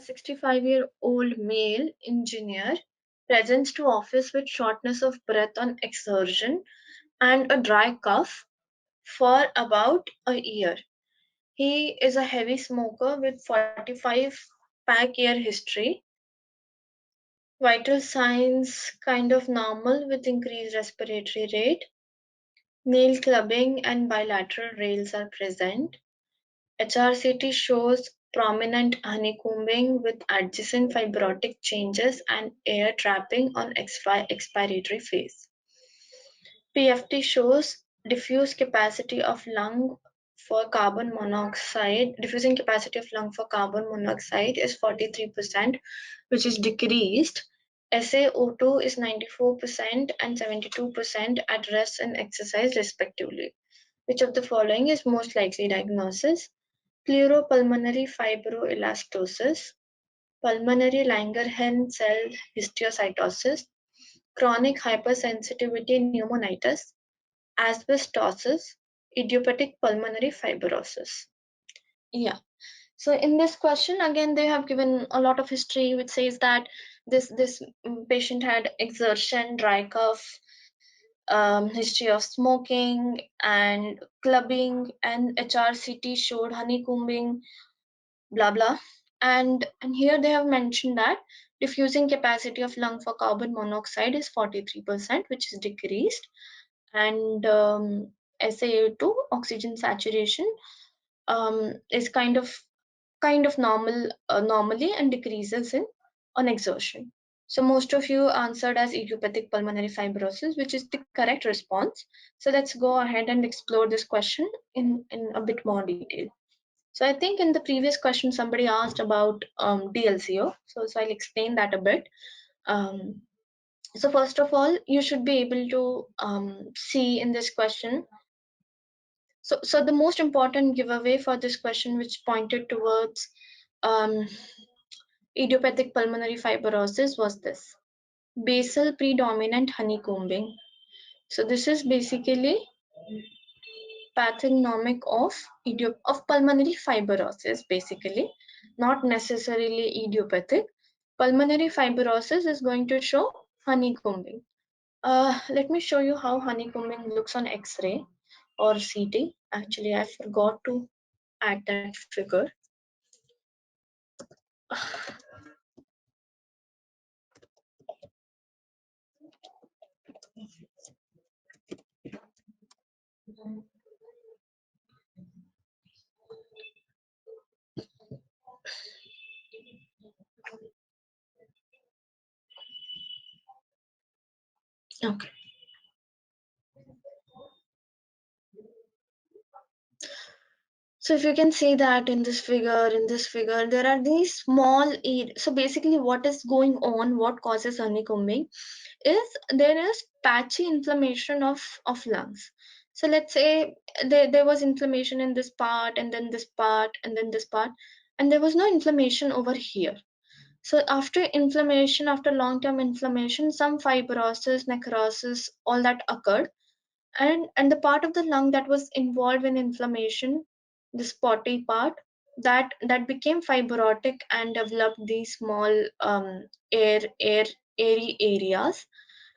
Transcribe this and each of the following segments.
65-year-old male engineer presents to office with shortness of breath on exertion and a dry cough for about a year. He is a heavy smoker with 45 pack year history. Vital signs kind of normal with increased respiratory rate. Nail clubbing and bilateral rails are present. HRCT shows prominent honeycombing with adjacent fibrotic changes and air trapping on expiratory phase. PFT shows diffuse capacity of lung for carbon monoxide. Diffusing capacity of lung for carbon monoxide is 43%, which is decreased. SaO2 is 94% and 72% at rest and exercise respectively. Which of the following is most likely diagnosis? Pleuropulmonary fibroelastosis, pulmonary Langerhans cell histiocytosis, chronic hypersensitivity pneumonitis, asbestosis, idiopathic pulmonary fibrosis. Yeah. So in this question, again, they have given a lot of history, which says that this patient had exertion, dry cough, history of smoking and clubbing, and HRCT showed honeycombing, blah blah. And here they have mentioned that diffusing capacity of lung for carbon monoxide is 43%, which is decreased, and SaO2 oxygen saturation is kind of normal normally and decreases in on exertion. So most of you answered as idiopathic pulmonary fibrosis, which is the correct response. So let's go ahead and explore this question in a bit more detail. So I think in the previous question somebody asked about DLCO, so I'll explain that a bit. Um, so first of all, you should be able to see in this question. So the most important giveaway for this question, which pointed towards um, idiopathic pulmonary fibrosis, was this: basal predominant honeycombing. So this is basically pathognomic of pulmonary fibrosis, basically, not necessarily idiopathic. Pulmonary fibrosis is going to show honeycombing. Let me show you how honeycombing looks on X-ray or CT. Actually, I forgot to add that figure. Okay. So if you can see that in this figure, there are these small so basically what is going on, what causes honeycombing is there is patchy inflammation of lungs. So let's say there was inflammation in this part and then this part and then this part, and there was no inflammation over here. So after inflammation, after long-term inflammation, some fibrosis, necrosis, all that occurred, and the part of the lung that was involved in inflammation, the spotty part, that became fibrotic and developed these small airy areas,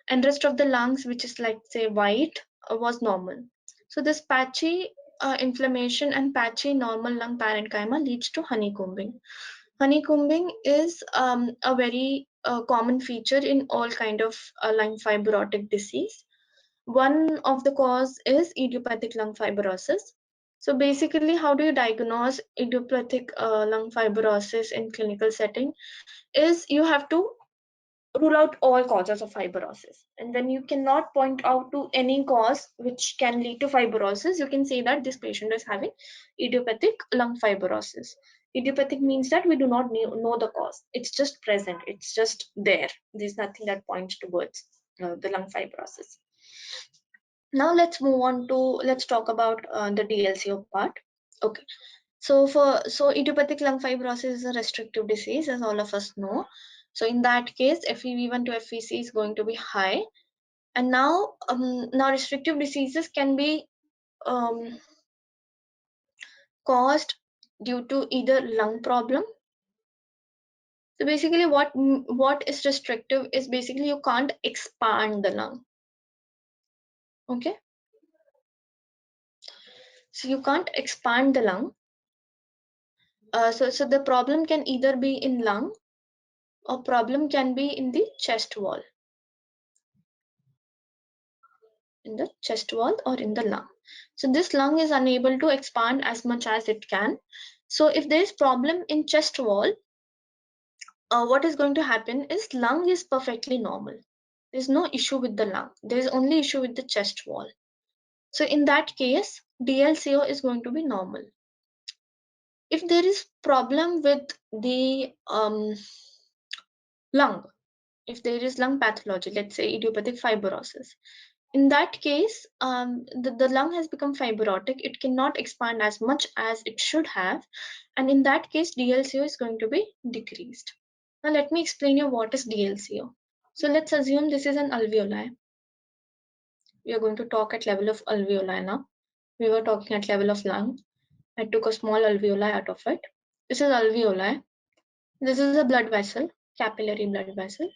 and rest of the lungs, which is like say white, was normal. So this patchy inflammation and patchy normal lung parenchyma leads to honeycombing. Honeycombing is a very common feature in all kind of lung fibrotic disease. One of the cause is idiopathic lung fibrosis. So basically, how do you diagnose idiopathic lung fibrosis in clinical setting? Is you have to rule out all causes of fibrosis, and when you cannot point out to any cause which can lead to fibrosis, you can say that this patient is having idiopathic lung fibrosis. Idiopathic means that we do not know the cause, it's just present, it's just there, there's nothing that points towards the lung fibrosis. Now let's talk about the DLCO part. Okay. So idiopathic lung fibrosis is a restrictive disease, as all of us know. So in that case, FEV1 to FVC is going to be high. And now restrictive diseases can be um, caused due to either lung problem So basically, what is restrictive is basically you can't expand the lung. Okay, so you can't expand the lung. So the problem can either be in lung or problem can be in the chest wall, in the chest wall or in the lung. So this lung is unable to expand as much as it can. So if there is problem in chest wall, what is going to happen is lung is perfectly normal. There's no issue with the lung. There is only issue with the chest wall. So in that case, DLCO is going to be normal. If there is problem with the lung, if there is lung pathology, let's say idiopathic fibrosis, in that case, the lung has become fibrotic. It cannot expand as much as it should have, and in that case, DLCO is going to be decreased. Now, let me explain you what is DLCO. So let's assume this is an alveoli. We are going to talk at level of alveoli now. We were talking at level of lung. I took a small alveoli out of it. This is alveoli. This is a blood vessel, capillary blood vessel.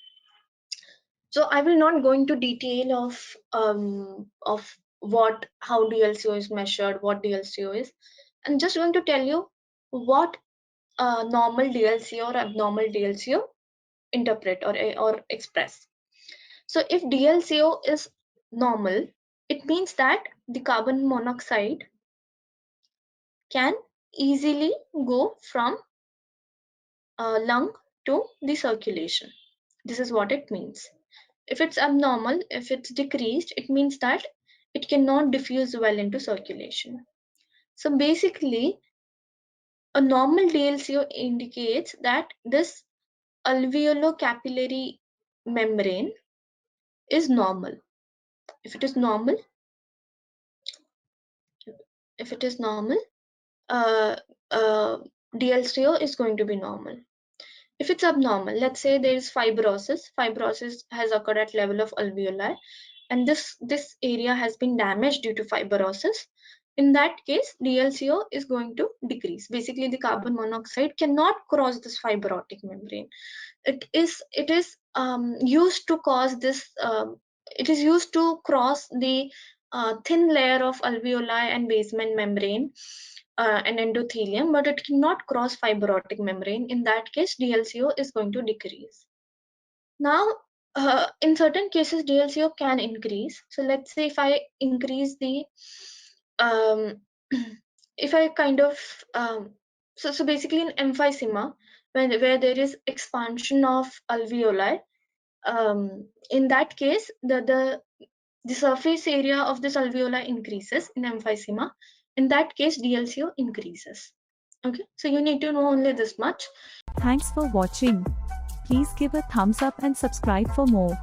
So I will not go into detail of what how DLCO is measured, what DLCO is. I'm just going to tell you what normal DLCO or abnormal DLCO interpret or express. So if DLCO is normal, it means that the carbon monoxide can easily go from lung to the circulation. This is what it means. If it's abnormal, if it's decreased, it means that it cannot diffuse well into circulation. So basically, a normal DLCO indicates that this alveolo-capillary membrane is normal. If it is normal, if it is normal, uh, uh, DLCO is going to be normal. If it's abnormal, let's say there is fibrosis has occurred at level of alveoli, and this area has been damaged due to fibrosis. In that case, DLCO is going to decrease. Basically, the carbon monoxide cannot cross this fibrotic membrane. It is used to cause this. It is used to cross the thin layer of alveoli and basement membrane and endothelium, but it cannot cross fibrotic membrane. In that case, DLCO is going to decrease. Now, in certain cases, DLCO can increase. So let's say if I increase the, um, if I kind of, so basically in emphysema, where there is expansion of alveoli, in that case, the surface area of this alveoli increases in emphysema. In that case, DLCO increases. Okay, so you need to know only this much. Thanks for watching. Please give a thumbs up and subscribe for more.